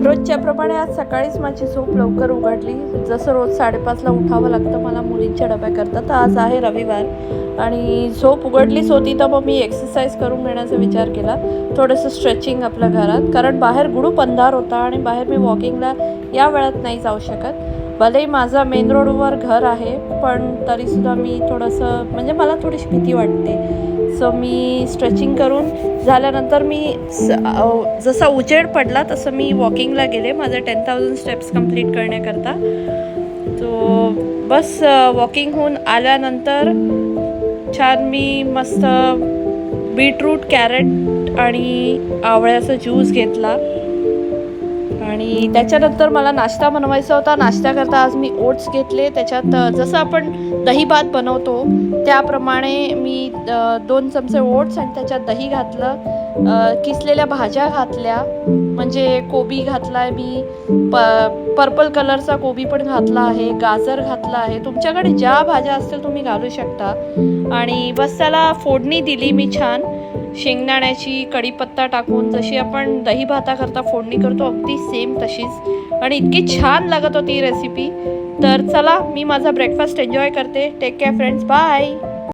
रोजच्याप्रमाणे आज सकाळीच माझी झोप लवकर उघडली. जसं रोज 5:30ला उठावं लागतं मला मुलींच्या डब्याकरता, तर आज आहे रविवार आणि झोप उघडलीच होती. तर मग मी एक्सरसाइज करून घेण्याचा विचार केला, थोडंसं स्ट्रेचिंग आपल्या घरात, कारण बाहेर गुडूप अंधार होता आणि बाहेर मी वॉकिंगला या वेळात नाही जाऊ शकत. भलेही माझा मेन रोडवर घर आहे, पण तरीसुद्धा मी थोडंसं म्हणजे मला थोडीशी भीती वाटते. सो मी स्ट्रेचिंग करून झाल्यानंतर मी जसा उजेड पडला तसं मी वॉकिंगला गेले माझं 10,000 स्टेप्स कंप्लीट करण्याकरता. तो बस वॉकिंग होऊन आल्यानंतर छान मी मस्त बीटरूट, कॅरेट आणि आवळ्याचा ज्यूस घेतला आणि त्याच्यानंतर मला नाश्ता बनवायचा होता. नाश्त्याकरता आज मी ओट्स घेतले. त्याच्यात जसं आपण दही भात बनवतो त्याप्रमाणे मी 2 चमचे ओट्स आणि त्याच्यात दही घातलं, किसलेल्या भाज्या घातल्या, म्हणजे कोबी घातला आहे मी, पर्पल कलरचा कोबी पण घातला आहे, गाजर घातला आहे, तुमच्याकडे ज्या भाज्या असतील तुम्ही घालू शकता. आणि बस त्याला फोडणी दिली मी छान शेंगदाण्याची, कढीपत्ता टाकून, जशी आपण दही भाताकरता फोडणी करतो अगदी सेम तशीच, आणि इतकी छान लागत होती रेसिपी. तर चला मी माझा ब्रेकफास्ट एन्जॉय करते. Take care friends, bye.